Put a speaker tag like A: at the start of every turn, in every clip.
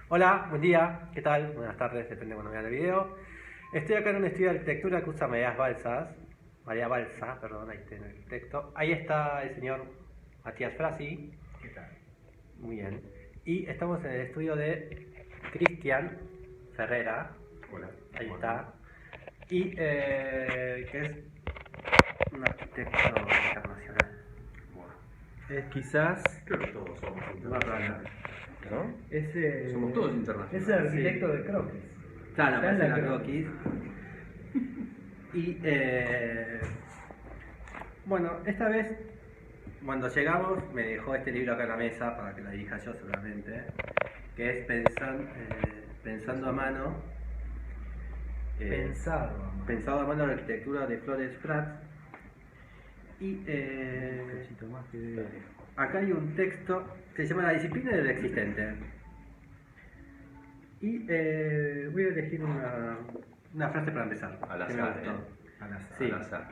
A: Hola, buen día, ¿qué tal? Buenas tardes, depende de cuando vean el video. Estoy acá en un estudio de arquitectura que usa María Balsa, perdón, ahí está en el texto. Ahí está el señor Matías Frasi,
B: ¿Qué tal?
A: muy bien. Y estamos en el estudio de Cristian Ferrera,
B: Hola.
A: ahí
B: Bueno.
A: está. Y que es un arquitecto internacional.
B: Bueno.
C: Es quizás
B: Creo que todos somos internacionales, ¿no?
C: ese.
B: Somos todos internacionales.
C: Es el arquitecto de Croquis.
A: Claro,
C: Está en
A: aparece
C: la
A: la croquis. Y bueno, esta vez cuando llegamos me dejó este libro acá en la mesa para que lo dirija yo seguramente, que es Pensando a mano. Pensado a mano la arquitectura de Florence Prats. Y acá hay un texto que se llama La disciplina del existente. Y voy a elegir una frase para empezar.
B: Al
A: que me
B: azar,
A: gustó.
C: Al azar.
A: Sí.
B: Al azar.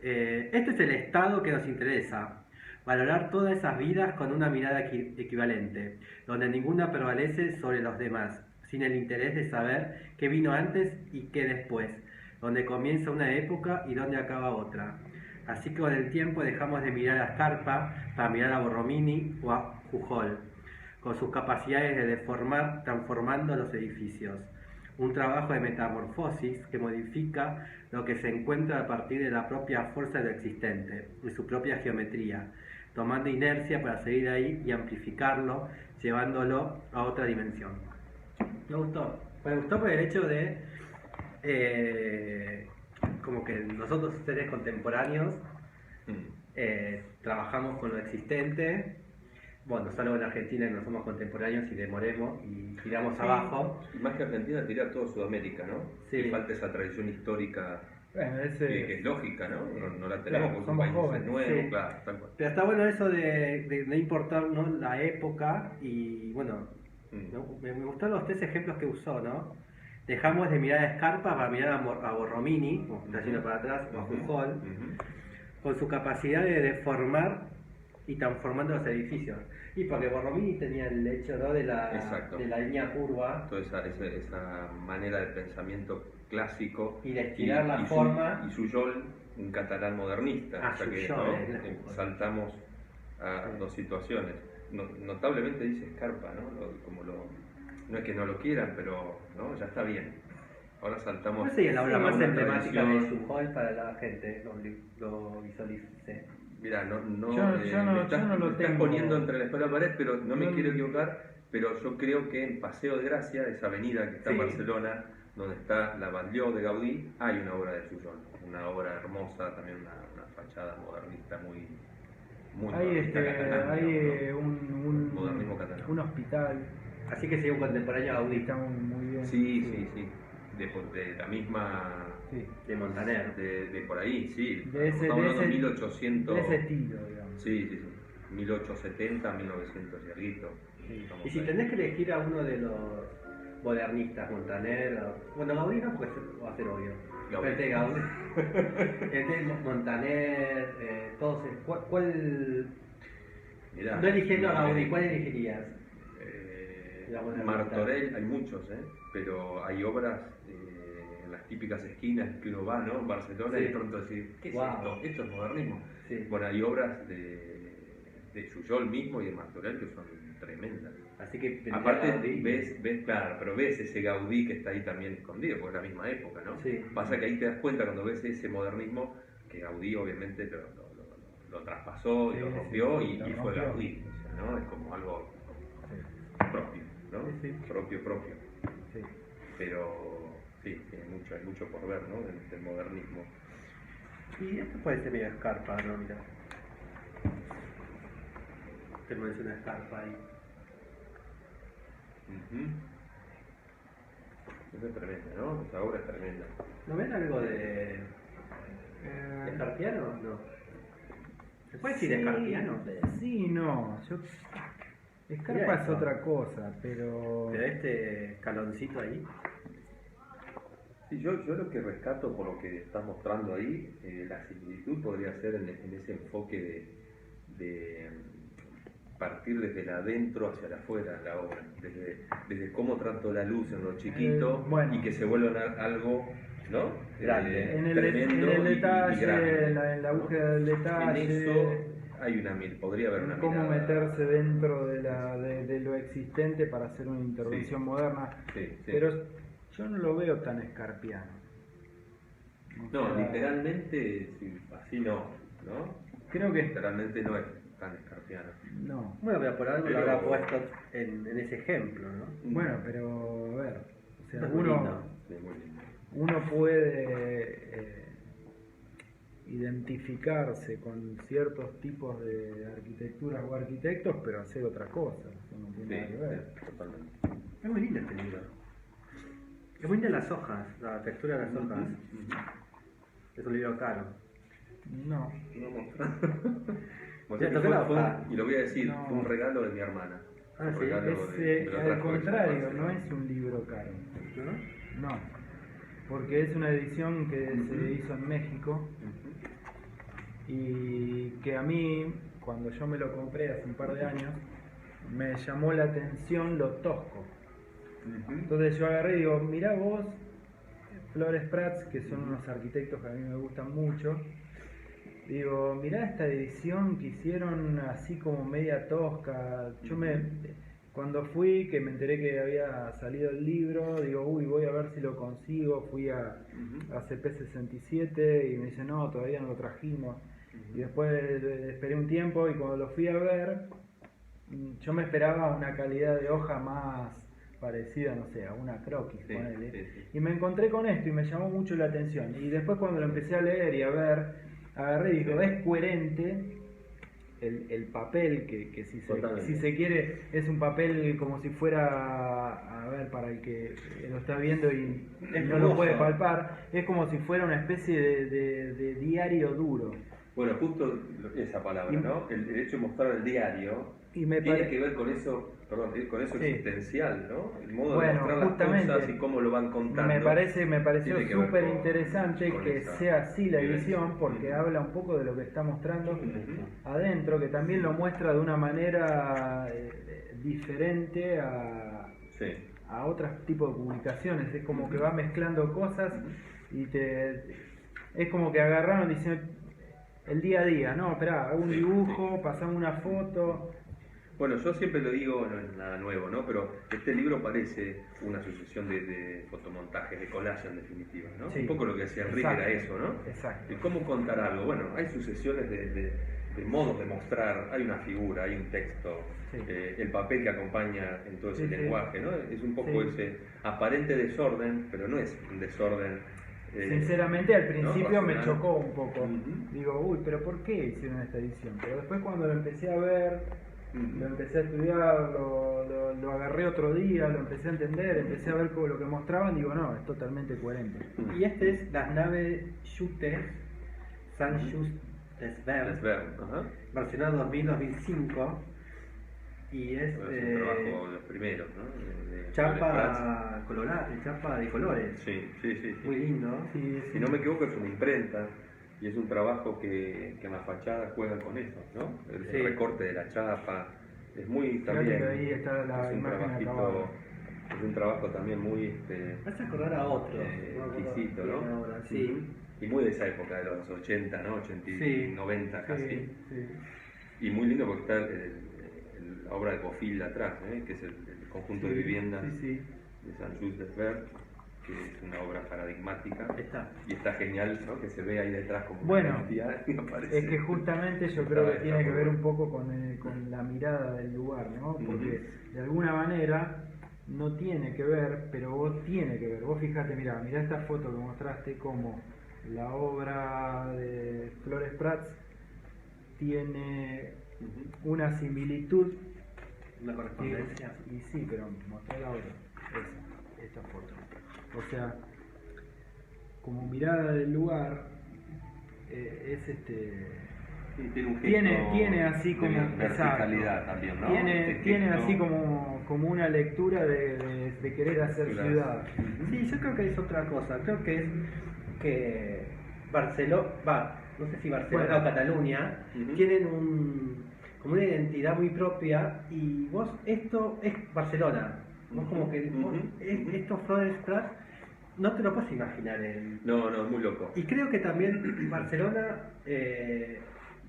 A: Este es el estado que nos interesa, valorar todas esas vidas con una mirada equivalente, donde ninguna prevalece sobre los demás, sin el interés de saber qué vino antes y qué después, donde comienza una época y donde acaba otra. Así que con el tiempo dejamos de mirar a Scarpa para mirar a Borromini o a Jujol, con sus capacidades de deformar transformando los edificios. Un trabajo de metamorfosis que modifica lo que se encuentra a partir de la propia fuerza de lo existente, de su propia geometría, tomando inercia para seguir ahí y amplificarlo, llevándolo a otra dimensión. Me gustó. Me gustó por el hecho de como que nosotros seres contemporáneos trabajamos con lo existente. Bueno, salvo en Argentina no somos contemporáneos y demoremos y tiramos abajo.
B: Y más que Argentina, tirar todo Sudamérica, ¿no?
A: Sí.
B: Que falta esa tradición histórica
C: Bueno,
B: que es lógica, ¿no? No la tenemos
C: Claro,
B: porque
C: somos
B: un país
C: jóvenes,
B: nuevo,
A: sí.
B: claro, tal cual.
A: Pero está bueno eso de no importar, ¿no?, la época y bueno, me gustaron los tres ejemplos que usó, ¿no? Dejamos de mirar a Scarpa para mirar a Borromini, como está yendo para atrás, o a Jujol, con su capacidad de deformar y transformando los edificios. Y porque Borromini tenía el hecho, ¿no?, de la línea curva.
B: Toda esa manera de pensamiento clásico
A: Y de estirar la forma.
B: Y Suyol, un catalán modernista.
A: Ah,
B: o sea que
A: Suyol,
B: ¿no? Saltamos a dos situaciones. Notablemente dice Scarpa, ¿no? No es que no lo quieran, pero ¿no? Ya está bien. Ahora saltamos.
A: ¿Cuál sería la obra
B: a
A: más
B: una
A: emblemática de
B: tradición.
A: Sujol para la gente? Lo visualice.
B: Mira,
C: Yo
B: me
C: no lo
B: estás
C: tengo.
B: poniendo entre la espada y la pared, pero no me quiero equivocar, pero yo creo que en Paseo de Gracia, esa avenida que está en
A: Sí.
B: Barcelona, donde está la Batlló de Gaudí, hay una obra de Suyol, una obra hermosa, también una fachada modernista muy
C: Hay,
B: modernista catalana,
C: hay
B: ¿no? Modernismo catalán.
C: un hospital.
A: Así que sería un contemporáneo
C: que
A: Gaudí,
C: está muy bien.
B: Sí. De la misma.
C: Sí.
A: de Montaner.
B: De por ahí, sí.
C: De
B: Estamos hablando de
C: ese
B: 1800.
C: de ese estilo, digamos.
B: Sí. 1870, 1900 y algo.
A: Sí. Y si tenés que elegir a uno de los modernistas, Montaner, bueno, Gaudí no, porque va a ser obvio.
B: Gaudí.
A: Pero Gaudí, Montaner, todos, ¿cuál?
B: Mirá,
A: No eligiendo a Gaudí, ¿cuál elegirías?
B: Martorell, hay muchos, pero hay obras en las típicas esquinas que uno va, ¿no? En Barcelona,
A: Sí.
B: y de pronto decir, ¿qué es
A: Wow.
B: esto? Esto es modernismo.
A: Sí.
B: Bueno, hay obras de Suyol mismo y de Martorell que son tremendas.
A: Así que
B: Aparte
A: Gaudí.
B: ves, claro, pero ves ese Gaudí que está ahí también escondido, porque es la misma época, ¿no?
A: Sí.
B: Pasa que ahí te das cuenta cuando ves ese modernismo que Gaudí obviamente lo traspasó y
C: Sí,
B: lo
C: sí,
B: rompió
C: sí,
B: y
C: lo
B: fue
C: rompió.
B: Gaudí, o sea, ¿no? Es como algo propio, ¿no?
C: Sí.
B: Propio.
C: Sí.
B: Pero sí, hay mucho por ver, ¿no? Del modernismo.
A: Y esto puede ser medio Scarpa, ¿no? Mira. Te menciona Scarpa ahí.
B: Esa es tremenda, ¿no? Esa obra es tremenda.
A: ¿No ven algo de Escarpiano? No. ¿Se puede decir Escarpiano?
C: Sí, no. Escarpa
A: Mira
C: es
A: esto.
C: otra cosa, pero.
A: Pero este escaloncito ahí.
B: Sí, yo lo que rescato por lo que estás mostrando ahí, la similitud podría ser en ese enfoque partir desde el adentro hacia el afuera la obra, desde cómo trato la luz en lo chiquito
C: bueno.
B: y que se vuelva algo, ¿no?
A: Grande.
C: En el
B: Tremendo
C: detalle,
B: y grande,
C: en la búsqueda del detalle.
B: En eso hay podría haber una
C: cómo
B: mirada.
C: meterse dentro de lo existente para hacer una intervención moderna.
B: Sí, sí.
C: Pero yo no lo veo tan escarpiano.
B: No,
C: sea,
B: literalmente sí, así no.
C: creo que
B: Literalmente no es tan escarpiano.
C: no.
A: Bueno, pero por algo
B: Pero-
A: lo habrá puesto en ese ejemplo, ¿no?
C: Bueno, pero a ver, o sea,
A: Es muy lindo.
B: Sí, muy lindo.
C: uno puede identificarse con ciertos tipos de arquitecturas o arquitectos, pero hacer otra cosa, eso no tiene nada que ver.
B: Sí, totalmente.
A: Es muy lindo este libro. Es muy linda las hojas, la textura de las hojas. Es un libro caro.
C: No,
B: No mostrar. O
A: Ya
B: sea que
A: toqué la
B: fue
A: hoja.
B: y lo voy a decir,
C: No.
B: fue un regalo de mi hermana.
A: Ah,
B: Un
A: sí,
B: regalo
C: es,
B: me lo
C: al
B: trajo
C: contrario,
B: ella.
C: no es un libro caro.
A: ¿No?
C: No, porque es una edición que se hizo en México
B: Ujú.
C: y que a mí, cuando yo me lo compré hace un par de años, me llamó la atención lo tosco.
B: Ujú.
C: Entonces yo agarré y digo, mirá vos, Flores Prats, que son unos arquitectos que a mí me gustan mucho, digo, mirá esta edición que hicieron así como media tosca. Cuando fui, que me enteré que había salido el libro, digo, uy, voy a ver si lo consigo. Fui a CP67 y me dice, no, todavía no lo trajimos. Y después esperé un tiempo y cuando lo fui a ver, yo me esperaba una calidad de hoja más parecida, no sé, a una croquis,
B: Sí,
C: ponele.
B: sí.
C: Y me encontré con esto y me llamó mucho la atención. Y después cuando lo empecé a leer y a ver, agarré y digo, es coherente el papel que
B: Totalmente.
C: si se quiere es un papel como si fuera, a ver, para el que lo está viendo y
A: Es
C: no lo
A: jugoso.
C: puede palpar, es como si fuera una especie de diario duro.
B: Bueno, justo esa palabra,
C: Y-
B: ¿no? El hecho de mostrar el diario
C: Y me
B: tiene
C: pare-
B: que ver con eso, con eso
C: Sí.
B: existencial, ¿no? El modo
C: Bueno,
B: de mostrar las
C: justamente,
B: cosas y cómo lo van contando.
C: me pareció
B: tiene que ver
C: súper
B: con-
C: interesante
B: con
C: que
B: esa
C: sea así la
B: vivencia.
C: edición porque
B: Ujú.
C: habla un poco de lo que está mostrando
B: Ujú.
C: adentro, que también lo muestra de una manera diferente
B: Sí.
C: a otros tipos de publicaciones. Es como que va mezclando cosas y es como que agarraron y dicen el día a día, no, esperá, hago un
B: Sí,
C: dibujo, pasamos una foto.
B: Bueno, yo siempre lo digo, no es nada nuevo, ¿no? Pero este libro parece una sucesión de fotomontajes, de collage en definitiva, ¿no?
C: Sí.
B: Un poco lo que decía Enrique
C: Exacto.
B: era eso, ¿no?
C: Exacto.
B: ¿Y cómo contar algo? Bueno, hay sucesiones de modos de mostrar, hay una figura, hay un texto,
C: Sí.
B: el papel que acompaña en todo ese
C: Sí, sí.
B: lenguaje, ¿no? Es un poco
C: Sí.
B: ese aparente desorden, pero no es un desorden.
C: Sinceramente al principio me
B: racional.
C: chocó un poco.
B: Ujú.
C: Digo, uy, pero ¿por qué hicieron esta edición? Pero después cuando lo empecé a ver,
B: Ujú.
C: lo empecé a estudiar, lo agarré otro día, lo empecé a entender, empecé a ver como lo que mostraban, digo, no, es totalmente coherente.
A: Y este es Las naves Jutes San Just des Verds,
B: Es ver, ajá.
A: versionado 2000-2005. Y es
B: Bueno, es un trabajo de los primeros, ¿no? De
A: chapa colorada, chapa de colores.
B: Sí, sí, sí. sí.
A: Muy lindo.
C: Sí,
B: Si no me equivoco, es una imprenta y es un trabajo que en la fachada juegan con eso, ¿no? El
A: Sí.
B: recorte de la chapa. Es muy
C: Fíjate
B: también.
C: que ahí está la
B: es un
C: imagen
B: trabajito,
C: acabada.
B: es un trabajo también muy
A: Me hace acordar a otro.
B: exquisito,
A: bien
B: ¿no?
A: ahora, sí.
B: Ujú. Y muy de esa época, de los 80, ¿no? 80 y
A: Sí.
B: 90 casi.
C: Sí, sí.
B: Y muy lindo porque está la obra de Bofill atrás, que es el conjunto de
C: Sí,
B: viviendas
C: sí, sí.
B: de Saint-Just des Verts, que es una obra paradigmática.
A: Está.
B: Y está genial, ¿no? Que se ve ahí detrás como
C: Bueno,
B: una entidad y aparece.
C: Es que justamente yo creo que
B: Está
C: tiene que
B: muy
C: ver
B: bueno.
C: un poco con la mirada del lugar, ¿no? Porque
B: Ujú.
C: de alguna manera no tiene que ver, pero vos tiene que ver. Vos fijate, mirá esta foto que mostraste, como la obra de Flores Prats tiene
B: Ujú.
C: una similitud.
A: Una correspondencia.
C: Y sí, pero mostré la otra, esta foto. O sea, como mirada del lugar, es
B: Sí, tiene un gesto
C: tiene así como
B: de verticalidad
C: exacto.
B: también, ¿no?
C: tiene
B: Este gesto.
C: así como una lectura de querer hacer
B: Claro.
C: ciudad.
A: Sí, yo creo que es otra cosa. Creo que es que Barcelona, no sé si Barcelona
C: Bueno.
A: o Cataluña,
B: Ujú.
A: tienen como una identidad muy propia, y vos, esto es Barcelona. Vos como que estos Flores Prats no te lo puedes imaginar
B: No, es muy loco.
A: Y creo que también Barcelona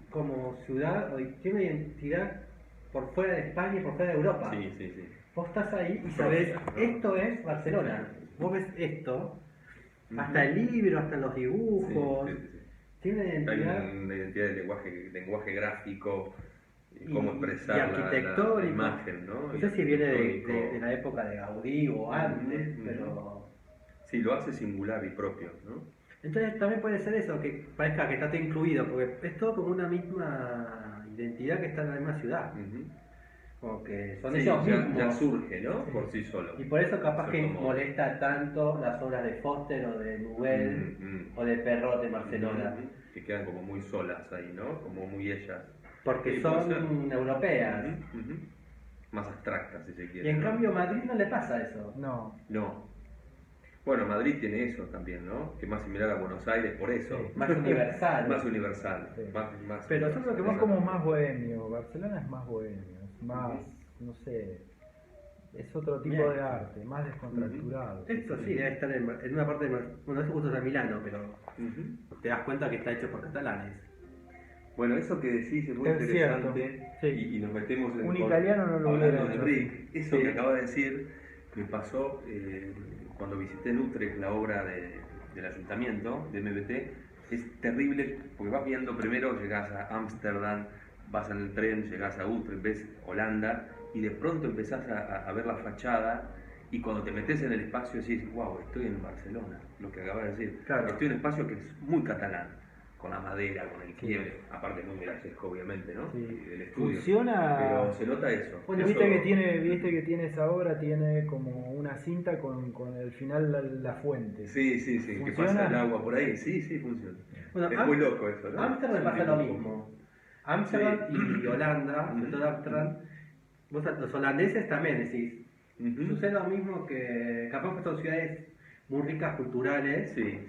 A: como ciudad tiene una identidad por fuera de España y por fuera de Europa.
B: Sí.
A: Vos estás ahí y sabés, esto es Barcelona. Vos ves esto, hasta el libro, hasta los dibujos.
B: Sí.
A: Tiene una identidad.
B: Hay una identidad de lenguaje gráfico,
A: Y
B: cómo expresar la imagen, ¿no?
A: No sé si viene de la época de Gaudí o antes, pero...
B: Sí, lo hace singular y propio, ¿no?
A: Entonces también puede ser eso, que parezca que está todo incluido, porque es todo como una misma identidad que está en la misma ciudad. Como que son ellos mismos.
B: Ya surge, ¿no? Por sí solo.
A: Y por eso capaz que molesta tanto las obras de Foster o de Nouvel o de Perrot de Barcelona.
B: Que quedan como muy solas ahí, ¿no? Como muy ellas.
A: Porque son europeas.
B: Más abstractas, si se quiere.
A: Y en cambio a Madrid no le pasa eso.
C: No.
B: Bueno, Madrid tiene eso también, ¿no? Que es más similar a Buenos Aires por eso.
A: Sí, más universal.
B: Más universal.
C: Sí.
B: Más
C: pero yo creo que es como más bohemio. Barcelona es más bohemio. Es más, no sé, es otro tipo de arte, más descontracturado.
A: Esto sí, debe estar en una parte de... Bueno, eso justo es de Milano, pero te das cuenta que está hecho por catalanes.
B: Bueno, eso que decís es muy interesante.
C: Sí.
B: Y nos metemos en
C: un italiano no lo hubiera
B: hablando de
C: hecho.
B: Rick. Eso que acaba de decir me pasó cuando visité en Utrecht la obra del ayuntamiento, de MBT. Es terrible porque vas viendo primero, llegas a Ámsterdam, vas en el tren, llegas a Utrecht, ves Holanda y de pronto empezás a ver la fachada y cuando te metes en el espacio decís, wow, estoy en Barcelona, lo que acabas de decir.
A: Claro.
B: Estoy en un espacio que es muy catalán, con la madera, con el quiebre, aparte muy mirallesco obviamente, ¿no?
C: Sí.
B: Del estudio.
C: Funciona.
B: Pero se nota eso.
C: Bueno,
B: Eso-
C: viste que tiene esa obra, tiene como una cinta con el final la fuente.
B: Sí, que
C: ¿Funciona?
B: pasa el agua por ahí, sí, funciona.
A: Bueno,
B: es muy loco eso, ¿no?
A: Ámsterdam
B: Es un
A: pasa lo
B: tipo-
A: mismo. Ámsterdam y Holanda, sobre todo Ámsterdam, los holandeses también decís, sucede lo mismo que capaz que son ciudades muy ricas culturales
B: Sí.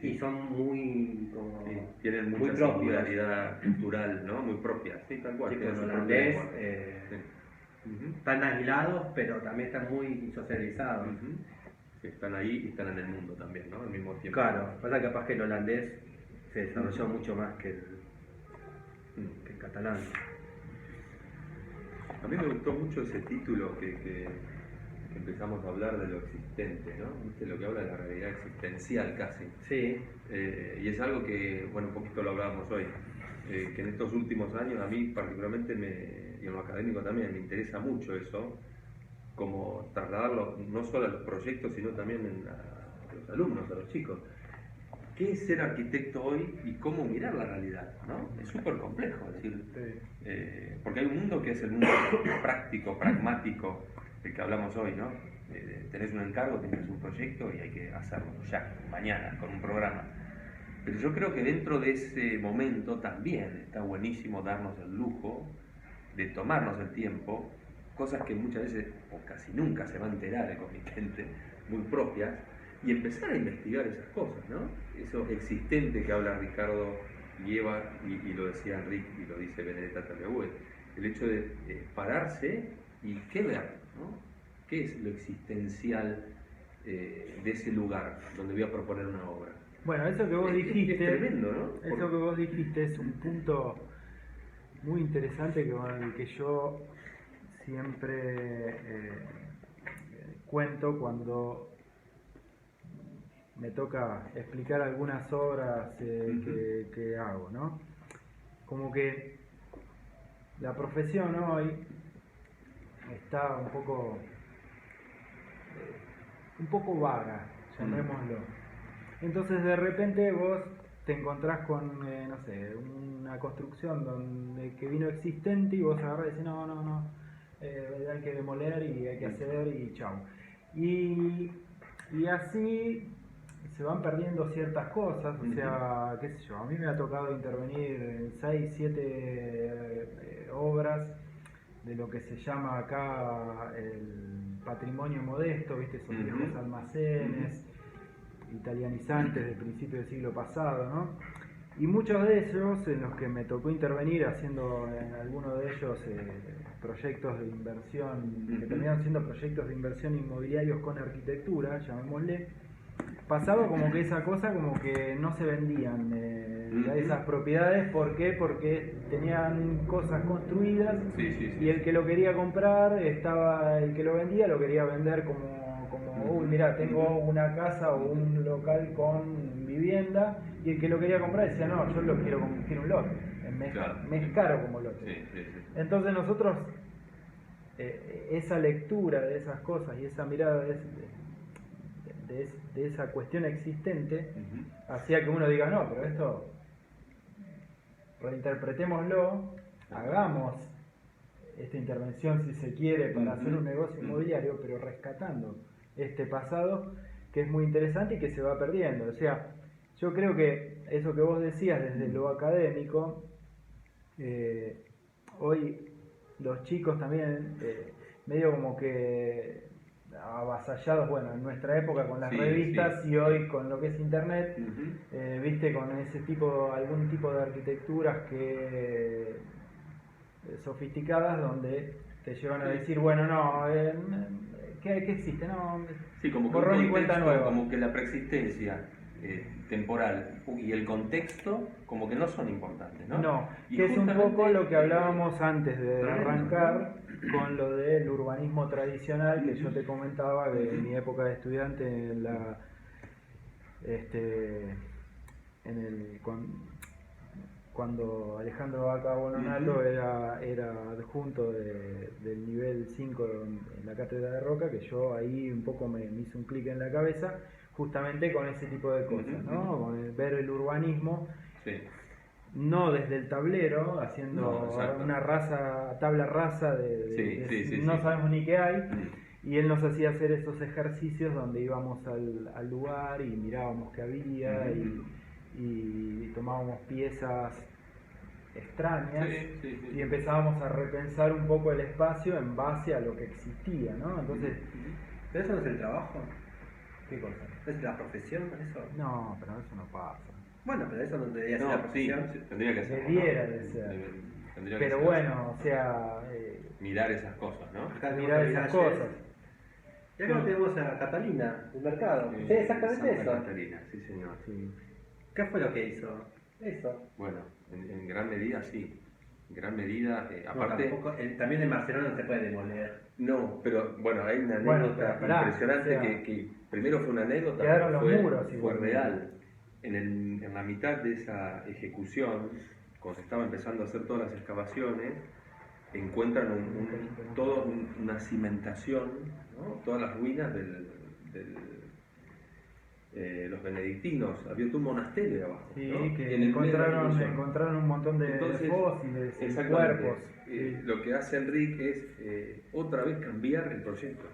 A: y son muy como
B: Sí, tienen
A: muy
B: mucha
A: propios.
B: singularidad cultural, ¿no? Muy propia, sí, tal cual.
A: Sí,
B: tienen
A: pues
B: su
A: holandés,
B: propia lengua. Sí.
A: están aislados, pero también están muy socializados.
B: Sí, están ahí y están en el mundo también, ¿no? Al mismo tiempo.
A: Claro, pasa que capaz que el holandés se desarrolló mucho más que el catalán.
B: A mí me gustó mucho ese título que empezamos a hablar de lo existente, ¿no? ¿Viste? Lo que habla de la realidad existencial casi.
A: Sí,
B: Y es algo que, bueno, un poquito lo hablábamos hoy, que en estos últimos años a mí particularmente, y en lo académico también, me interesa mucho eso, como trasladarlo no solo a los proyectos, sino también a los alumnos, a los chicos. ¿Qué es ser arquitecto hoy y cómo mirar la realidad? ¿No? Es súper complejo, es decir, porque hay un mundo que es el mundo práctico, pragmático, del que hablamos hoy, ¿no? Tenés un encargo, tenés un proyecto y hay que hacerlo ya, mañana, con un programa. Pero yo creo que dentro de ese momento también está buenísimo darnos el lujo de tomarnos el tiempo, cosas que muchas veces o casi nunca se va a enterar el comitente, muy propias, y empezar a investigar esas cosas, ¿no? Eso existente que habla Ricardo Lieva y lo decía Enrique y lo dice Benedetta Tagliabue, el hecho de pararse y qué ver, ¿no? ¿Qué es lo existencial de ese lugar donde voy a proponer una obra?
C: Bueno, eso que vos dijiste,
B: es tremendo, ¿no?
C: Eso que vos dijiste es un punto muy interesante con el que yo siempre cuento cuando me toca explicar algunas obras que hago, ¿no? Como que la profesión hoy está un poco vaga, llamémoslo. Entonces de repente vos te encontrás con, no sé, una construcción que vino existente y vos agarrás y decís, no, hay que demoler y hay que hacer y chau. Y así se van perdiendo ciertas cosas, o sea, qué sé yo, a mí me ha tocado intervenir en 6, 7 obras de lo que se llama acá el patrimonio modesto, ¿viste? Esos viejos almacenes italianizantes del principio del siglo pasado, ¿no? Y muchos de ellos, en los que me tocó intervenir haciendo en algunos de ellos proyectos de inversión, que terminaron siendo proyectos de inversión inmobiliarios con arquitectura, llamémosle, pasaba como que esa cosa como que no se vendían esas propiedades. ¿Por qué? Porque tenían cosas construidas y el que lo quería comprar, el que lo vendía lo quería vender como uy, mira, tengo una casa o un local con vivienda, y el que lo quería comprar decía, no, yo lo quiero un lote, me es caro como lote. Entonces nosotros, esa lectura de esas cosas y esa mirada de esa cuestión existente, hacía que uno diga, no, pero esto reinterpretémoslo, hagamos esta intervención si se quiere para hacer un negocio inmobiliario, pero rescatando este pasado que es muy interesante y que se va perdiendo. O sea, yo creo que eso que vos decías desde lo académico, hoy los chicos también, medio como que avasallados, bueno, en nuestra época con las revistas y hoy con lo que es internet, viste, con algún tipo de arquitecturas que sofisticadas donde te llevan a decir, bueno, no, ¿qué existe? No,
B: como que
C: borrón y cuenta nueva.
B: Como que la preexistencia temporal y el contexto como que no son importantes, ¿no?
C: No, que es un poco lo que hablábamos antes de arrancar con lo del urbanismo tradicional, que yo te comentaba de mi época de estudiante cuando Alejandro Vaca Bononato era adjunto del nivel 5 en la cátedra de Roca, que yo ahí un poco me hizo un clic en la cabeza, justamente con ese tipo de cosas, ¿no? Con ver el urbanismo, no desde el tablero, haciendo una tabla rasa de no sabemos ni qué hay, y él nos hacía hacer esos ejercicios donde íbamos al lugar y mirábamos qué había y tomábamos piezas extrañas y empezábamos a repensar un poco el espacio en base a lo que existía, ¿no? Entonces,
A: ¿pero eso no es el trabajo?
C: ¿qué cosa?
A: ¿Es la profesión eso?
C: No, pero eso no pasa.
A: Bueno, pero eso no debería ser la profesión.
B: Tendría que ser.
C: Debiera de ser. Pero bueno, o sea...
B: mirar esas cosas, ¿no?
C: Mirar esas cosas.
A: Y acá tenemos a Catalina, del mercado. Sí, exactamente eso.
B: Catalina, sí señor.
A: ¿Qué fue lo que hizo? Eso.
B: Bueno, en gran medida sí. En gran medida, aparte...
A: Tampoco, también en Barcelona no se puede demoler.
B: No, pero bueno, hay una anécdota impresionante, o sea, que primero fue una anécdota, fue real. En la mitad de esa ejecución, cuando se estaba empezando a hacer todas las excavaciones, encuentran toda una cimentación, ¿no? Todas las ruinas los benedictinos, había todo un monasterio de abajo.
C: Sí,
B: ¿no?
C: que encontraron un montón de fósiles, cuerpos.
B: Lo que hace Enrique es otra vez cambiar el proyecto.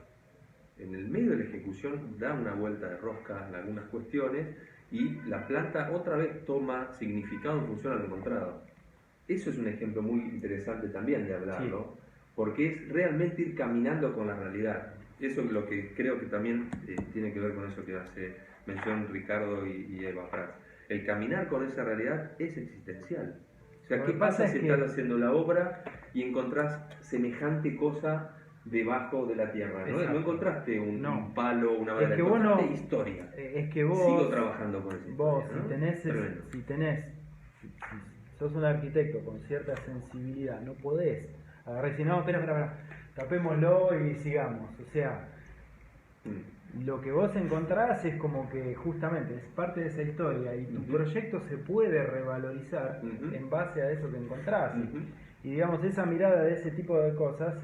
B: En el medio de la ejecución da una vuelta de rosca en algunas cuestiones y la planta otra vez toma significado en función a lo encontrado. Eso es un ejemplo muy interesante también de hablarlo, porque es realmente ir caminando con la realidad. Eso es lo que creo que también tiene que ver con eso que hace mención Ricardo y Eva Prats. El caminar con esa realidad es existencial. O sea, ¿qué pasa si estás haciendo la obra y encontrás semejante cosa debajo de la tierra? No encontraste un palo, una madera, encontraste historia.
C: Es que vos...
B: Sigo trabajando con esa historia.
C: Vos, si sos un arquitecto con cierta sensibilidad, no podés agarrar y decir, no, espera, tapémoslo y sigamos. O sea, lo que vos encontrás es como que justamente es parte de esa historia y tu proyecto se puede revalorizar en base a eso que encontrás. Y digamos, esa mirada de ese tipo de cosas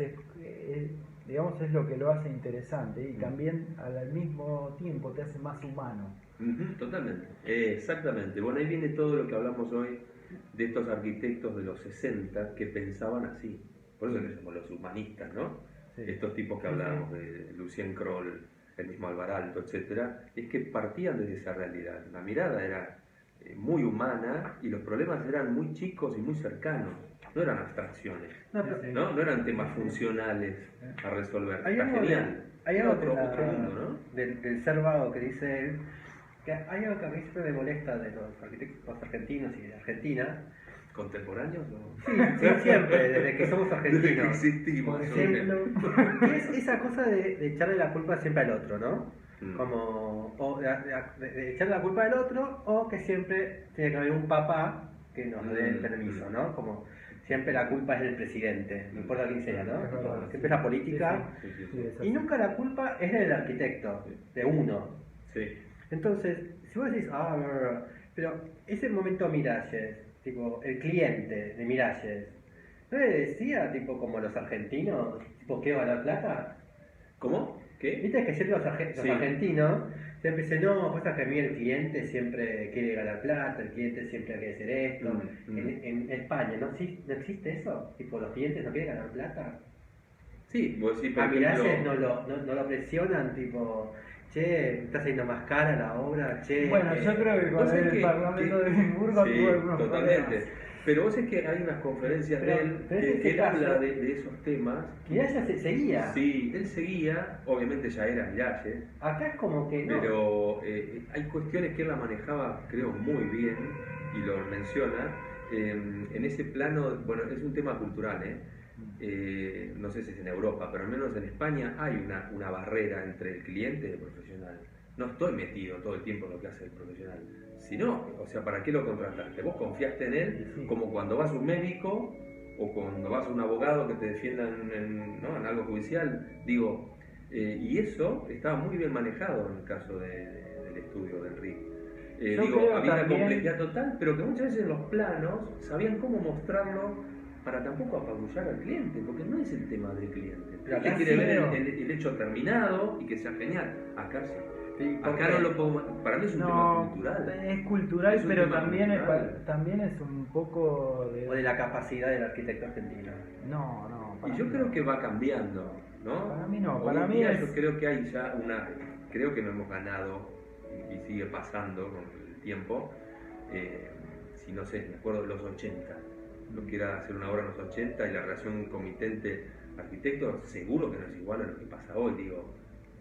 C: digamos, es lo que lo hace interesante y también al mismo tiempo te hace más humano.
B: Totalmente, exactamente. Bueno, ahí viene todo lo que hablamos hoy de estos arquitectos de los 60 que pensaban así. Por eso que somos los humanistas, ¿no? Sí. Estos tipos que hablábamos de Lucien Kroll, el mismo Alvaralto, etcétera, es que partían desde esa realidad. La mirada era muy humana y los problemas eran muy chicos y muy cercanos. No eran abstracciones, no eran temas funcionales a resolver.
A: Hay
B: Está
A: algo
B: genial.
A: Hay algo
B: otro mundo, ¿no?
A: del ser vago que dice él, que hay algo que a mí siempre me molesta de los arquitectos argentinos y de Argentina.
B: ¿Contemporáneos o...?
A: Sí, sí, siempre, desde que somos
B: Desde que
A: argentinos.
B: existimos.
C: Por
B: ok.
C: ejemplo,
A: Y es esa cosa de echarle la culpa siempre al otro, ¿no?
B: Mm.
A: Como, o de echarle la culpa al otro, o que siempre tiene que haber un papá que nos dé el permiso, ¿no? Como siempre la culpa es del presidente, no importa quién sea, ¿no?
C: Es verdad,
A: Siempre
C: sí.
A: es la política.
B: Sí, sí,
C: sí,
B: sí.
C: es así.
A: Y nunca la culpa es del arquitecto, de uno.
B: Sí.
A: Entonces, si vos decís, pero ese momento Miralles, tipo, el cliente de Miralles, ¿no le decía, tipo, como los argentinos, tipo, quiero ganar plata?
B: ¿Cómo? ¿Qué?
A: Viste que siempre los
B: Sí.
A: argentinos siempre dicen, no, pasa que a mí el cliente siempre quiere ganar plata, el cliente siempre quiere hacer esto. En España, ¿no? ¿No existe eso? Tipo, los clientes no quieren ganar plata.
B: Sí, vos sí, por
A: A Miralles
B: ejemplo...
A: no lo presionan, tipo, che, está haciendo más cara la obra, che.
C: Bueno, yo creo que con
B: vos sabés
C: el
B: que-
C: Parlamento
B: que-
C: de Edimburgo
B: sí,
C: tuvo algunos
B: totalmente.
C: problemas.
B: Pero vos sabés que hay unas conferencias
A: Pero-
B: de él
A: pero en
B: que
A: ese
B: él
A: caso-
B: habla de esos temas.
A: Miralles se seguía.
B: Sí, él seguía, obviamente ya era Miralles,
A: Acá es como que no.
B: pero hay cuestiones que él la manejaba, creo, muy bien, y lo menciona. En ese plano, bueno, es un tema cultural, no sé si es en Europa, pero al menos en España hay una barrera entre el cliente y el profesional. No estoy metido todo el tiempo en lo que hace el profesional. Si no, o sea, ¿para qué lo contrataste? Vos confiaste en él,
C: Sí.
B: como cuando vas a un médico o cuando vas a un abogado que te defienda ¿no? en algo judicial. Digo, y eso estaba muy bien manejado en el caso del estudio de Enrique.
C: Yo creo
B: Había una
C: también-
B: complejidad total, pero que muchas veces en los planos sabían cómo mostrarlo para tampoco apabullar al cliente, porque no es el tema del cliente. El
A: Pero
B: cliente
A: acá
B: quiere
A: sí,
B: ver
C: pero-
B: el hecho terminado y que sea genial. Acá sí.
A: Sí,
B: Acá
A: porque-
B: no lo puedo... Para mí es un tema
C: No,
B: cultural.
C: es cultural,
B: Es un
C: pero
B: tema
C: también
B: cultural.
C: también es un poco de...
A: O de la capacidad del arquitecto argentino.
C: No, para
B: Y yo
C: mí
B: creo
C: no.
B: que va cambiando, ¿no?
C: Para mí no,
B: Hoy
C: para
B: en
C: mí
B: día
C: es-
B: yo creo que hay ya creo que no hemos ganado y sigue pasando con el tiempo. Si no sé, me acuerdo de los 80, lo que era hacer una obra en los 80 y la relación comitente-arquitecto, seguro que no es igual a lo que pasa hoy, digo.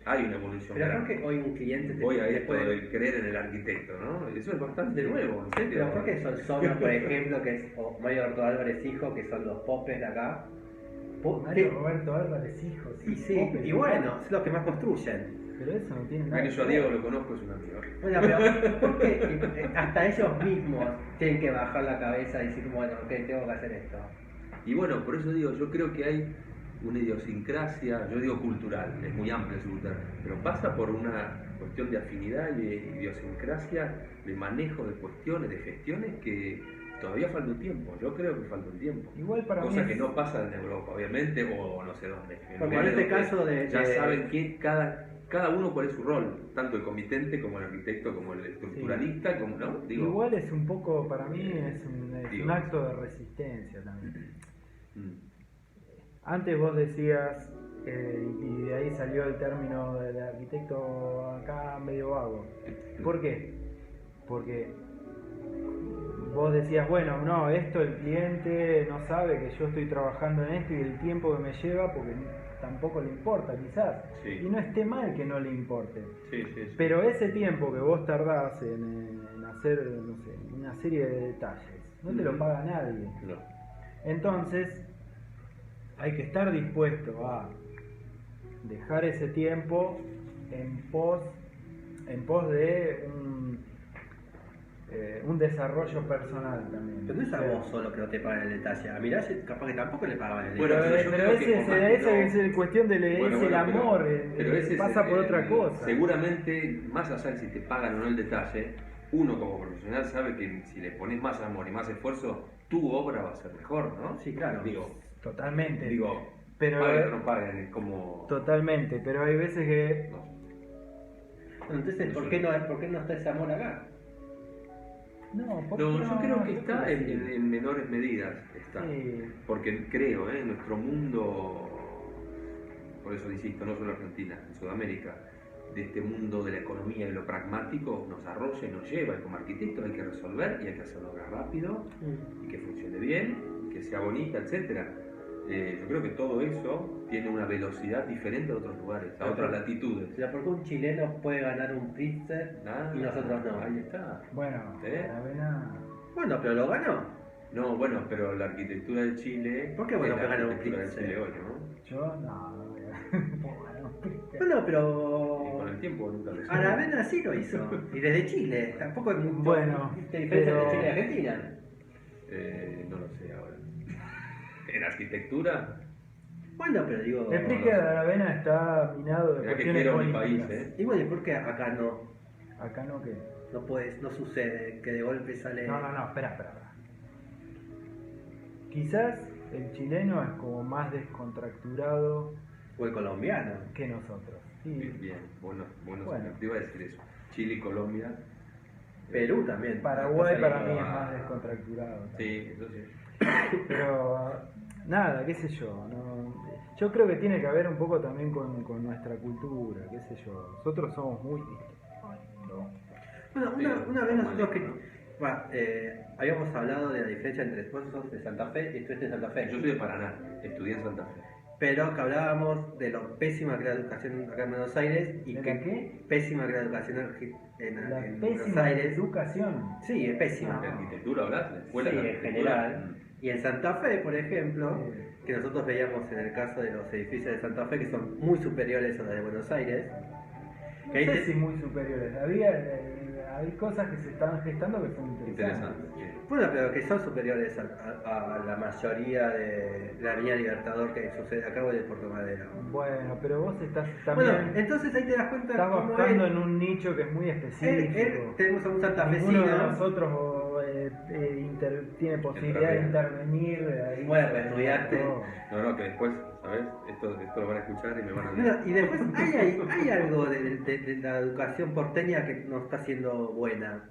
B: Hay una evolución
A: Pero creo
B: grande.
A: que hoy un cliente
B: Voy a
A: te
B: esto
A: puede-
B: de creer en el arquitecto, ¿no? Eso es bastante nuevo. en
A: Sí,
B: serio.
A: pero creo que Solsona, por ejemplo, que es o Mario Roberto Álvarez hijo, que son los popes de acá.
C: Mario Roberto Álvarez, hijo,
A: Y sí,
C: Popes,
A: y bueno, es los que más construyen.
C: Pero eso no tiene nada
B: Mira que
C: que
B: yo a
C: ver.
B: Diego lo conozco, es un amigo.
A: Bueno, pero ¿por qué hasta ellos mismos tienen que bajar la cabeza y decir, bueno, ok, tengo que hacer esto?
B: Y bueno, por eso digo, yo creo que hay una idiosincrasia, yo digo cultural, es muy amplio su cultural, pero pasa por una cuestión de afinidad y de idiosincrasia, de manejo de cuestiones, de gestiones que todavía falta un tiempo, yo creo que falta un tiempo.
C: Igual para
B: Cosa
C: mí
B: que
C: es-
B: no pasa en Europa, obviamente, o no sé dónde.
A: Porque en
B: lugares
A: este
B: donde
A: caso
B: ya saben que cada uno cuál es su rol, tanto el comitente como el arquitecto, como el estructuralista, como, ¿no? Digo,
C: Igual es un poco, para mí es un
B: Digo.
C: acto de resistencia también.
B: mm,
C: Antes vos decías, y de ahí salió el término del arquitecto acá medio vago. ¿Por qué? Porque vos decías, bueno, no, esto el cliente no sabe que yo estoy trabajando en esto y el tiempo que me lleva, porque tampoco le importa quizás.
B: Sí.
C: Y no esté mal que no le importe.
B: sí, sí, sí.
C: Pero ese tiempo que vos tardás en hacer, no sé, una serie de detalles, no te lo
B: Ujú.
C: paga nadie.
B: No.
C: Entonces, hay que estar dispuesto a dejar ese tiempo en pos de un desarrollo personal también.
A: Pero no es a vos solo que no te pagan el detalle. A Miralles capaz que tampoco le pagaban el
B: Bueno,
A: detalle.
B: yo
C: Pero
B: creo que
C: ese,
B: por más que
C: ese
B: no-
C: es cuestión del
B: Bueno,
C: es el
B: bueno,
C: amor,
B: pero ese es
C: pasa por otra cosa.
B: Seguramente, más allá de si te pagan o no el detalle, uno como profesional sabe que si le pones más amor y más esfuerzo, tu obra va a ser mejor, ¿no?
A: Sí, claro.
B: Digo,
C: Totalmente.
B: paguen o
C: pero
B: no paguen, es como...
C: totalmente, pero hay veces que
B: no.
A: Bueno, entonces, ¿por qué no está ese amor acá?
C: no,
B: No, yo creo que está
C: creo que sí.
B: en menores medidas, está.
C: Sí.
B: Porque creo, en nuestro mundo, por eso insisto, no solo Argentina, en Sudamérica, de este mundo de la economía y lo pragmático, nos arrolla y nos lleva, y como arquitectos hay que resolver y hay que hacerlo rápido, y que funcione bien, que sea bonita, etcétera. Yo creo que todo eso tiene una velocidad diferente a otros lugares, a otras latitudes.
A: O sea, ¿por qué un chileno puede ganar un Pritzker y nosotros no?
B: Ahí está.
C: Bueno, Aravena.
A: Bueno, pero lo ganó.
B: No, bueno, pero la arquitectura de Chile.
A: ¿Por qué vos no
B: es
A: podés
B: la
A: ganar un
B: arquitectura de
A: Pritzker?
B: Chile hoy, ¿no?
C: Yo no voy a puedo ganar un Pritzker.
A: Bueno,
B: Y con
A: pero
B: el tiempo nunca le
A: Aravena sí lo hizo. Y desde Chile. Tampoco hay mucho
C: Bueno,
A: diferencia
C: pero-
A: entre Chile y Argentina.
B: No lo sé ahora. ¿En arquitectura?
A: Bueno, pero digo.
C: El Pritzker de Aravena está minado de
B: Mirá que
C: cuestiones
B: quiero mi
C: políticas.
B: país, ¿eh?
A: Y bueno, ¿y por qué acá no?
C: Acá no que.
A: No sucede que de golpe sale.
C: No, espera. Quizás el chileno es como más descontracturado
A: O el colombiano.
C: que nosotros. Sí.
B: Bien, bueno,
C: Bueno.
B: te iba a decir eso. Chile y Colombia.
A: Perú también.
C: Paraguay para
A: Entonces,
C: mí es más descontracturado. también.
B: Sí, eso sí.
C: Pero nada, qué sé yo. Yo creo que tiene que ver un poco también con nuestra cultura, qué sé yo. Nosotros somos muy distintos.
A: Bueno,
B: Sí,
A: una vez nosotros
B: bueno.
A: habíamos hablado de la diferencia entre vos sos de Santa Fe y estuviste en Santa Fe.
B: Yo soy de Paraná, estudié en Santa Fe.
A: Pero que hablábamos de lo pésima que era la educación acá en Buenos Aires y
C: ¿De
A: que
C: la qué?
A: pésima que era la educación
C: La
A: en Buenos
C: pésima
A: Aires.
C: educación.
A: Sí, es pésima.
B: ¿De arquitectura hablas? ¿De escuela
A: Sí,
B: de
A: en
B: arquitectura?
A: general. Y en Santa Fe, por ejemplo,
C: Sí.
A: que nosotros veíamos en el caso de los edificios de Santa Fe que son muy superiores a los de Buenos Aires.
C: No
A: Que ahí
C: sé
A: te-
C: si muy superiores. Hay cosas que se están gestando que son interesantes.
B: Interesante. Sí.
A: Bueno, pero que son superiores a la mayoría de la Avenida Libertador que sucede acá o de Puerto Madero.
C: Bueno, pero vos estás también.
A: Bueno, entonces ahí te das cuenta
C: estás
A: cómo
C: buscando
A: él,
C: en un nicho que es muy específico.
A: tenemos a un
C: Ninguno de
A: santafesino.
C: nosotros tiene posibilidad de intervenir. Ahí.
A: Bueno, pues estudiaste.
B: No, que después, ¿sabes? Esto lo van a escuchar y me van a
A: Bueno, y después hay algo de la educación porteña que no está siendo buena.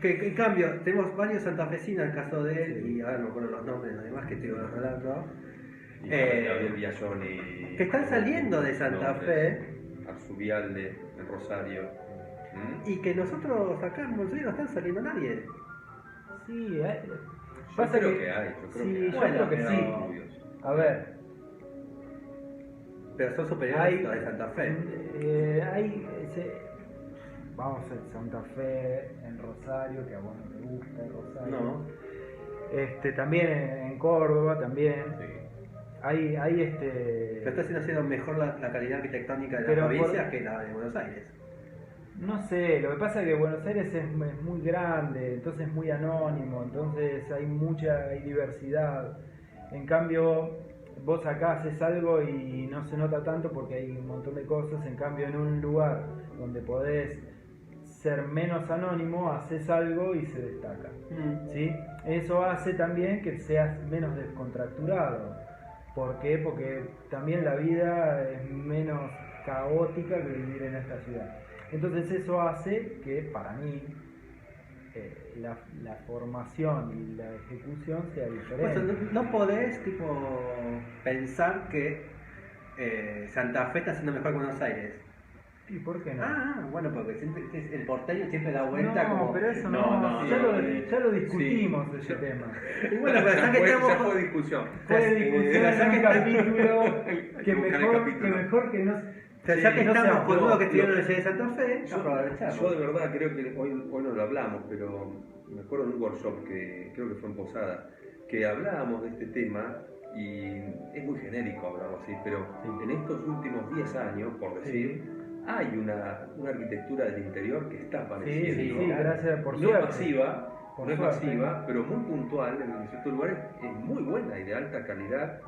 A: Que en cambio, tenemos varios santafesinos, el caso de él, y ahora no me acuerdo los nombres, además que estoy hablando,
B: Y Gabriel Villallón
A: que están saliendo de Santa Fe.
B: Arzubialde, en Rosario. ¿Mm?
A: y que nosotros acá en Buenos Aires no están saliendo nadie.
C: Sí,
B: Yo creo que hay, yo creo
C: sí,
B: que hay.
C: yo
A: Bueno,
C: creo que
A: pero-
C: sí.
B: Estudios.
C: A ver,
A: Pero son superiores
C: hay,
A: a los de Santa Fe.
C: vamos a Santa Fe, en Rosario, que a vos no te gusta Rosario.
A: No.
C: También en Córdoba, también.
B: Sí.
C: Hay
A: Pero está haciendo mejor la calidad arquitectónica de las
C: Pero
A: provincias que la de Buenos Aires.
C: No sé, lo que pasa es que Buenos Aires es muy grande, entonces es muy anónimo, entonces hay diversidad. En cambio, vos acá haces algo y no se nota tanto porque hay un montón de cosas. En cambio, en un lugar donde podés ser menos anónimo, haces algo y se destaca. ¿Sí? Eso hace también que seas menos descontracturado. ¿Por qué? Porque también la vida es menos caótica que vivir en esta ciudad. Entonces eso hace que para mí la formación y la ejecución sea diferente.
A: Pues, no podés pensar que Santa Fe está haciendo mejor que Buenos Aires.
C: ¿Y por qué no?
A: Bueno, porque el porteño siempre da vuelta
C: no,
A: como...
C: pero eso
B: no,
C: ya lo discutimos
B: sí.
C: ese tema.
A: Y bueno, pero ya que estamos...
B: ya fue discusión.
C: Fue discusión
A: ya
C: en
A: que
C: un capítulo
B: Hay
C: que
B: buscar el
C: mejor
B: capítulo.
C: que no...
A: O sea, ya que
C: no se
A: estamos con
C: habló.
A: uno que estudió en la Universidad de Santa Fe,
B: Yo,
A: aprovechamos.
B: yo de verdad creo que hoy no lo hablamos, pero me acuerdo de un workshop que creo que fue en Posada, que hablábamos de este tema y es muy genérico hablarlo así, pero en estos últimos 10 años, por decir, hay una arquitectura del interior que está apareciendo.
C: Sí, gracias por
B: No
C: suerte.
B: es masiva,
C: Por
B: no es
C: suerte.
B: masiva, pero muy puntual en ciertos lugares, es muy buena y de alta calidad.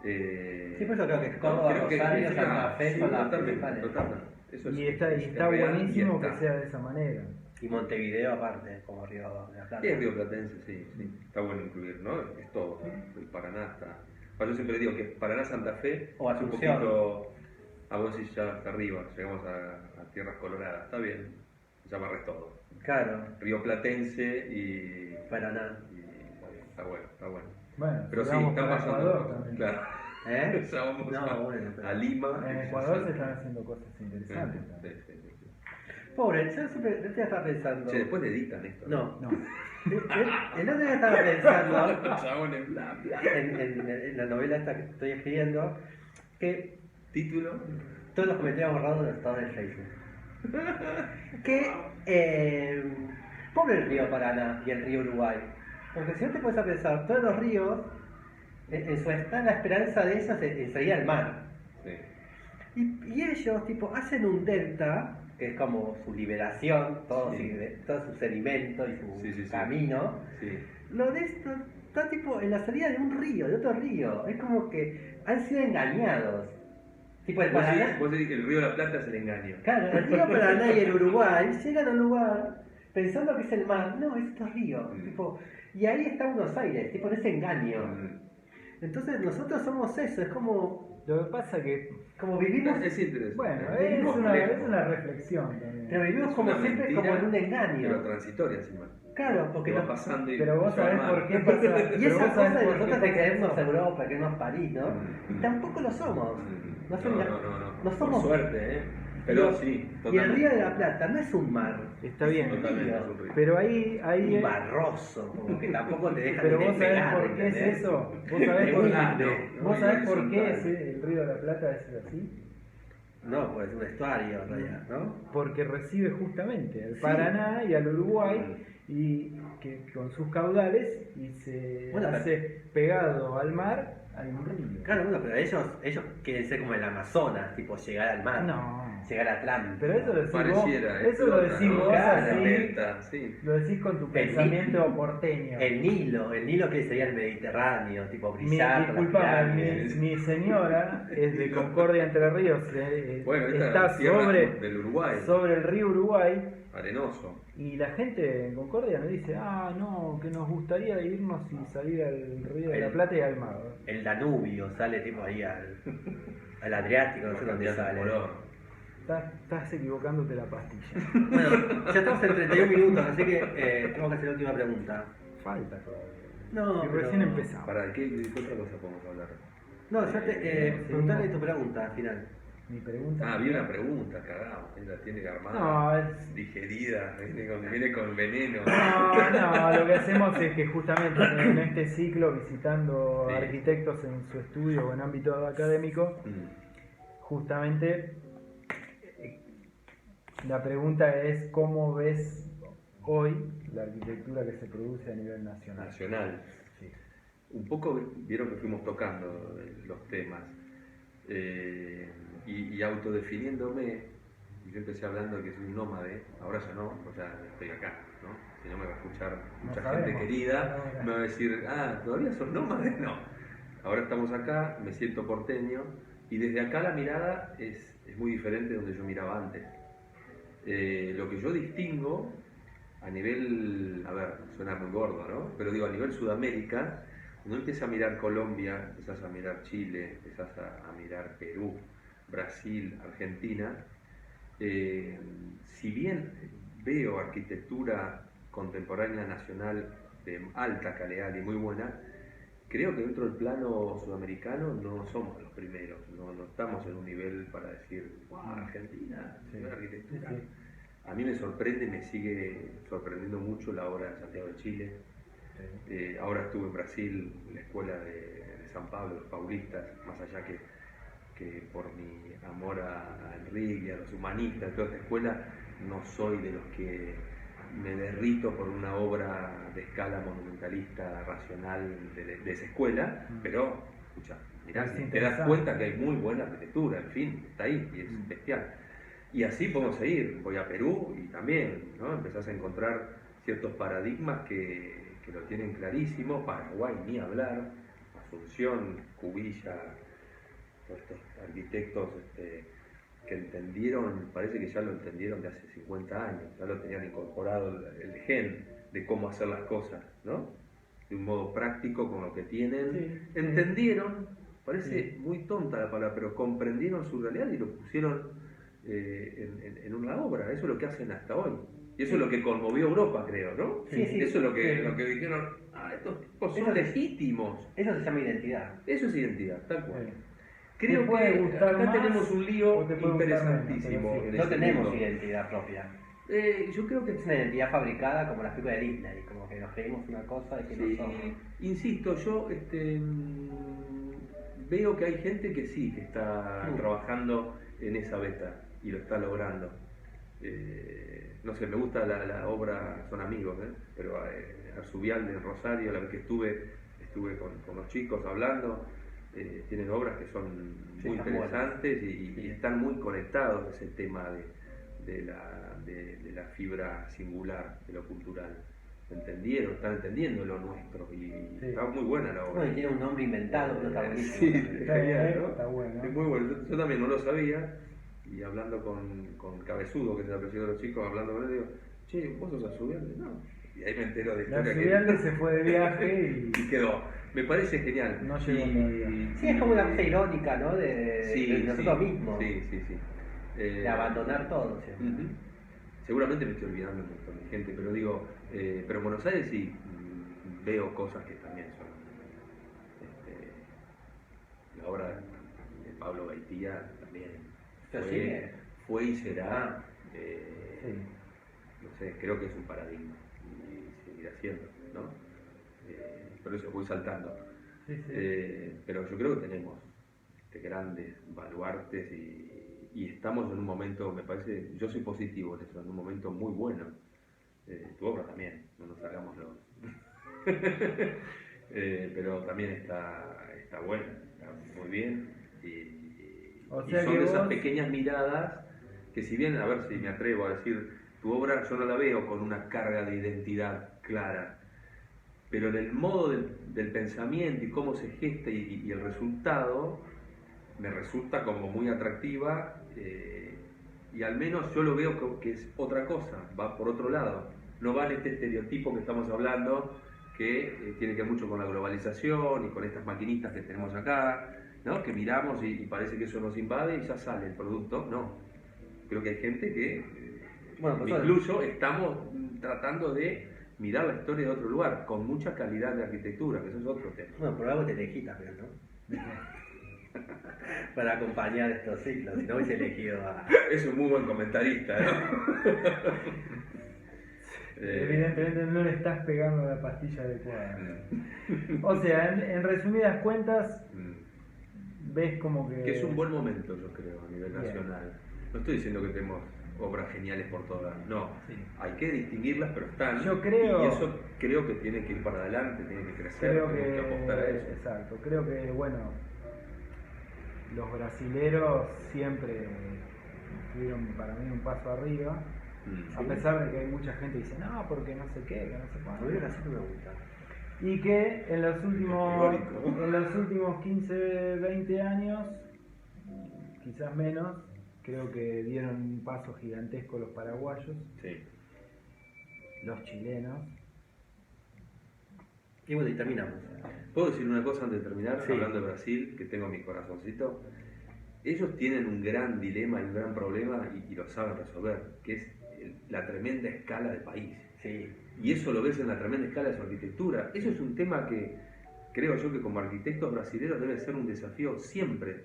A: Sí, por eso creo que Córdoba, Rosario, Santa Fe son las principales.
B: Totalmente. Eso es-
C: Y está
B: es
C: real buenísimo
B: y
C: que
B: está.
C: sea de esa manera.
A: Y Montevideo aparte, como Río de la Plata.
B: Es rioplatense, sí. Está bueno incluir, ¿no? Es todo. El Paraná está. Bueno, yo siempre digo que Paraná, Santa Fe,
A: O
B: es un
A: Asunción.
B: poquito. A vos si ya hasta arriba, llegamos a tierras coloradas, está bien. Ya amarres todo.
A: Claro,
B: Rioplatense y.
A: Paraná.
B: Está bueno, está bueno.
C: Bueno,
B: Pero sí,
C: sigamos
B: están
C: para
B: pasando
C: Ecuador
B: cosas.
C: también.
B: Claro. Ya vamos
A: No, bueno, pero-
B: a Lima.
C: En Ecuador se están haciendo cosas interesantes.
B: Sí,
C: también.
B: sí.
A: Pobre, yo siempre el otro día estaba pensando.
B: Che, después le editan esto.
A: No.
C: No.
A: El otro día estaba pensando
B: Chabones, bla, bla.
A: en la novela esta que estoy escribiendo, que
B: Título.
A: todos los comentarios borrados de los estados de Facebook. Pobre el río Paraná y el río Uruguay. Porque si no te puedes a pensar, todos los ríos, en su estado, la esperanza de ellos es salir al mar.
B: Sí.
A: Y ellos, tipo, hacen un delta, que es como su liberación, todo su sedimento y su camino.
B: Sí.
A: Lo de esto está tipo en la salida de un río, de otro río. Es como que han sido engañados. Tipo el Paraná.
B: Vos decís que el Río de la Plata es el engaño.
A: Claro, el río Paraná y el Uruguay llegan a un lugar pensando que es el mar. No, es otro río. Tipo, y ahí está Buenos Aires, tipo en ese engaño. Entonces nosotros somos eso, es como
C: Lo que pasa que,
A: vivimos.
B: Es interesante.
C: bueno,
B: Vivimos
C: es
B: lejos.
C: una reflexión también.
A: Pero vivimos
B: Es
A: como
B: una
A: siempre
B: mentira,
A: como en un
B: Pero
A: engaño.
B: transitoria encima.
A: Claro, porque
B: Que va
A: nos-
B: pasando y
C: Pero vos
B: se va
C: sabés
B: mal.
C: por qué pasa.
A: Y
C: pero
A: esa
C: vos
A: cosa
C: sabés
A: de
C: por qué
A: nosotros de
C: pasa
A: creernos
C: eso.
A: Europa, creernos París, ¿no? Y tampoco lo somos. No,
B: No
A: somos.
B: Por suerte, Pero
A: Y-
B: sí,
A: Y el
B: totalmente.
A: Río de la Plata no es un mar.
C: Está bien,
B: Totalmente,
A: río.
B: es un río.
C: pero ahí
A: Un barroso, como que tampoco te dejan
C: pero
A: ni
C: vos sabés
A: despegar,
C: por qué es
A: ¿entendés?
C: eso. Vos sabés por
B: Ah,
C: qué.
B: no,
C: ¿Vos
B: no,
C: sabés
B: no,
C: por
B: no,
C: qué
B: no.
C: el Río de la Plata es así?
A: No, pues es un estuario en realidad, ¿no?
C: Porque recibe justamente al
A: Sí.
C: Paraná y al Uruguay y que con sus caudales y se
A: Bueno,
C: hace pegado al mar hay un río.
A: Claro, bueno, pero ellos quieren ser como el Amazonas, tipo llegar al mar,
C: No.
A: llegar al Atlántico.
C: Pero eso lo decís
B: Pareciera.
C: vos, eso lo decís vos
A: claro,
C: así,
B: Delta, sí.
C: lo decís con tu
A: El
C: pensamiento porteño.
A: El Nilo que sería el Mediterráneo, tipo brillar. con las
C: Disculpame,
A: pirámides.
C: mi señora es de Concordia Entre Ríos,
B: Bueno, esta
C: está
B: tierra
C: sobre,
B: del Uruguay,
C: sobre el río Uruguay
B: arenoso.
C: y la gente en Concordia nos dice, no, que nos gustaría irnos y salir al río de la Plata y al mar.
A: El Danubio sale tipo ahí al Adriático, no sé dónde
B: Cambiando
A: sale.
B: color.
C: Estás equivocándote la pastilla.
A: Bueno, ya estamos en 31 minutos, así que tengo que hacer la última pregunta.
C: Falta todavía.
A: No,
C: Y
A: pero-
C: recién empezamos.
B: ¿Para qué otra cosa podemos hablar?
A: No, ya te preguntale tu pregunta al final.
C: Mi pregunta.
B: Ah, había una pregunta, cagado. Él la tiene armada,
C: No, es-
B: digerida, viene con veneno.
C: No, lo que hacemos es que justamente en este ciclo, visitando
B: Sí.
C: arquitectos en su estudio o en ámbito académico, justamente la pregunta es cómo ves hoy la arquitectura que se produce a nivel nacional.
B: Nacional.
C: Sí.
B: Un poco vieron que fuimos tocando los temas y autodefiniéndome, yo empecé hablando de que soy un nómade, ahora ya no, o sea, estoy acá, ¿no? Si no me va a escuchar mucha
C: No
B: gente
C: sabemos.
B: querida,
C: Ahora.
B: me va a decir, ¿todavía sos nómade? No. Ahora estamos acá, me siento porteño y desde acá la mirada es muy diferente de donde yo miraba antes. Lo que yo distingo a nivel, a ver, suena muy gordo, ¿no? Pero digo, a nivel Sudamérica, cuando empiezas a mirar Colombia, empiezas a mirar Chile, empiezas a mirar Perú, Brasil, Argentina, si bien veo arquitectura contemporánea nacional de alta calidad y muy buena, creo que dentro del plano sudamericano no somos los primeros, no estamos en un nivel para decir, wow, Argentina, buena arquitectura.
C: Sí, sí.
B: A mí me sorprende, me sigue sorprendiendo mucho la obra de Santiago de Chile. Ahora estuve en Brasil, en la escuela de San Pablo, los paulistas, más allá que por mi amor a Enrique y a los humanistas, toda esta escuela, no soy de los que me derrito por una obra de escala monumentalista, racional de esa escuela, pero, escucha, mirá,
C: Es
B: te das
C: interesante.
B: cuenta que hay muy buena arquitectura, en fin, está ahí y es bestial. Y así podemos seguir, voy a Perú y también, ¿no? Empezás a encontrar ciertos paradigmas que lo tienen clarísimo, Paraguay ni hablar, Asunción, Cubilla, todos estos arquitectos que entendieron, parece que ya lo entendieron de hace 50 años, ya lo tenían incorporado el gen de cómo hacer las cosas, ¿no? De un modo práctico con lo que tienen,
C: Sí,
B: entendieron, parece
C: Sí.
B: muy tonta la palabra, pero comprendieron su realidad y lo pusieron en una obra, eso es lo que hacen hasta hoy. Y eso es lo que conmovió a Europa, creo, ¿no?
A: Sí, sí,
B: eso es lo que,
A: sí.
B: lo que dijeron, estos tipos son
A: Eso-
B: legítimos.
A: Eso se llama identidad.
B: Eso es identidad, tal cual.
C: Sí.
B: Creo
C: Te puede
B: que
C: gustar
B: acá
C: más
B: tenemos un lío
C: o te puede gustar menos,
B: interesantísimo.
C: pero sí.
B: en
A: No
B: ese
A: tenemos
B: mundo.
A: identidad propia.
B: Yo creo que
A: Es una identidad fabricada como las películas de Disney, como que nos creímos una cosa y que
B: sí,
A: no somos.
B: insisto, yo veo que hay gente que sí, que está trabajando en esa beta y lo está logrando. No sé, me gusta la obra, son amigos, pero Arzubial de Rosario, la vez que estuve con los chicos hablando, tienen obras que son
A: Sí,
B: muy
A: están
B: interesantes y están muy conectados a ese tema de la fibra singular, de lo cultural. Están entendiendo lo nuestro y
C: Sí.
B: está muy buena la obra.
A: Bueno, y tiene un nombre inventado, pero está buenísimo.
B: Sí,
C: Está
B: genial,
C: bien,
B: ¿no?
C: está bueno.
B: Es muy bueno. Yo también no lo sabía y hablando con Cabezudo, que es el apellido de los chicos, hablando con él, digo, che, ¿vos sos Arzubialde? No. Y ahí me entero de
C: La
B: historia
C: Arzubialde se fue de viaje
B: y quedó. Me parece genial.
C: No llegó todavía.
A: Sí, es como una cosa irónica, ¿no? De nosotros mismos.
B: Sí.
A: De abandonar todo, ¿sí?
B: Ujú. Seguramente me estoy olvidando un montón de gente, pero digo, pero en Buenos Aires sí veo cosas que también son. La obra de Pablo Gaitía también
A: ¿Pero sigue?
B: fue y será,
C: Sí.
B: no sé, creo que es un paradigma y seguirá siendo, ¿no? Por eso voy saltando.
C: Sí, sí.
B: Pero yo creo que tenemos grandes baluartes y estamos en un momento, me parece, yo soy positivo en eso, en un momento muy bueno. Tu obra también, no nos hagamos los... pero también está buena, está muy bien
C: O
B: y
C: sea
B: son
C: que
B: de esas
C: vos-
B: pequeñas miradas que si bien, a ver si me atrevo a decir, tu obra yo no la veo con una carga de identidad clara, pero en el modo del pensamiento y cómo se gesta y el resultado me resulta como muy atractiva y al menos yo lo veo que es otra cosa, va por otro lado, no va en este estereotipo que estamos hablando que tiene que ver mucho con la globalización y con estas maquinitas que tenemos acá, ¿no? Que miramos y parece que eso nos invade y ya sale el producto, no. Creo que hay gente que,
A: Bueno, pues
B: incluso estamos tratando de mirar la historia de otro lugar, con mucha calidad de arquitectura, que eso es otro tema.
A: Bueno, por algo te elegí también, ¿no? Para acompañar estos ciclos, si no hubiese elegido a...
B: Es un muy buen comentarista, ¿no?
C: Evidentemente no le estás pegando la pastilla adecuada. O sea, en resumidas cuentas, ves como que...
B: Que es un buen momento, yo creo, a nivel
C: Bien.
B: nacional. No estoy diciendo que tenemos obras geniales por todas, no.
C: Sí.
B: Hay que distinguirlas, pero están.
C: Yo creo-
B: Y eso creo que tiene que ir para adelante, tiene que crecer,
C: Creo
B: tenemos que apostar a eso.
C: exacto, creo que, bueno, los brasileros siempre tuvieron para mí un paso arriba, a
B: Sí.
C: pesar de que hay mucha gente que dice, no, porque no sé qué, que no sé
A: A
C: cuánto.
A: mí Brasil no me gusta.
C: Y que en los
B: Teórico.
C: en los últimos 15, 20 años, quizás menos, creo que dieron un paso gigantesco los paraguayos,
B: Sí.
C: los chilenos.
A: Y bueno, y terminamos.
B: ¿Puedo decir una cosa antes de terminar?
A: Sí.
B: Hablando de Brasil, que tengo en mi corazoncito. Ellos tienen un gran dilema y un gran problema y lo saben resolver, que es la tremenda escala de país.
A: Sí.
B: Y eso lo ves en la tremenda escala de su arquitectura. Eso es un tema que creo yo que como arquitectos brasileños debe ser un desafío siempre.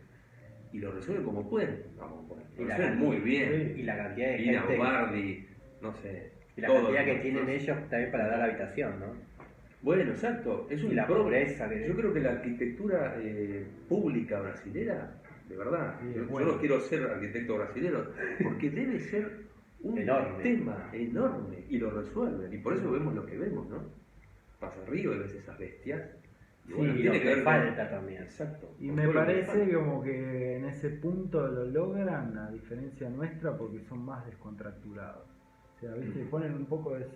B: Y lo resuelven como pueden. Vamos,
A: Y
B: lo
A: la
B: resuelven muy bien.
A: Y la cantidad de
B: Ina
A: gente...
B: Ubardi, no sé.
A: Y la
B: todos
A: cantidad que
B: los-
A: tienen ellos también para dar habitación, ¿no?
B: Bueno, exacto. Es
A: Y
B: un
A: la pobreza que-
B: Yo creo que la arquitectura pública brasilera, de verdad,
C: Sí,
B: yo
C: bueno.
B: no quiero ser arquitecto brasilero, porque debe ser un
A: Enorme.
B: tema enorme y lo resuelven. Y por eso vemos lo que vemos, ¿no? Pasa Río y ves esas bestias. Y
C: Sí,
B: bueno,
A: y
B: tiene
A: lo
B: que ver
A: que
B: con-
A: falta también.
B: Exacto.
C: Y
B: con
C: me
B: todo lo que
C: parece
B: falta.
C: como que en ese punto lo logran, a diferencia nuestra, porque son más descontracturados. O sea, ¿viste? Ponen un poco de...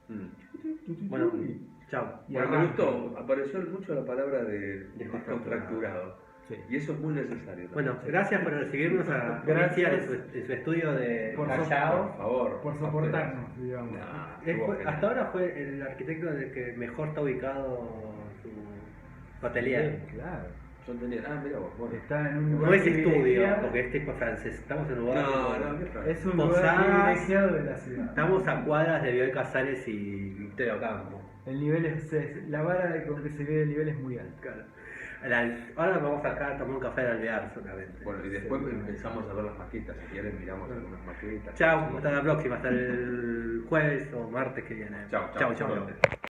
B: Mm.
A: Bueno,
C: y-
A: chao.
C: y
B: Bueno, me
C: arrancan.
B: gustó, apareció mucho la palabra de
A: Descontracturado.
B: descontracturado.
C: Sí.
B: Y eso es muy necesario.
A: Bueno, gracias por recibirnos a
C: Gracias.
A: Alicia en su estudio de
C: Por
A: Callao.
B: por favor.
C: Por soportarnos, digamos.
B: Nah, estuvo genial.
A: Hasta ahora fue el arquitecto en el que mejor está ubicado su atelier.
C: Sí, claro.
B: Yo tenía. Ah, mira vos, bueno.
C: Está en un
A: No
C: lugar
A: es estudio,
C: privilegiado.
A: porque es tipo francés. Estamos en un lugar.
B: No, qué fácil.
C: Es un
A: Posadas.
C: lugar privilegiado de la ciudad.
A: Estamos a cuadras de Bioy Casares y Victoria Ocampo.
C: El nivel la vara con que se ve el nivel es muy alta.
A: Claro. Ahora vamos acá a tomar un café de Alvear solamente.
B: Bueno, y después empezamos a ver las maquetas, si quieren miramos algunas maquetas.
A: Chao, hasta la próxima, hasta el jueves o martes que viene.
B: Chao,
A: chao.
B: chao.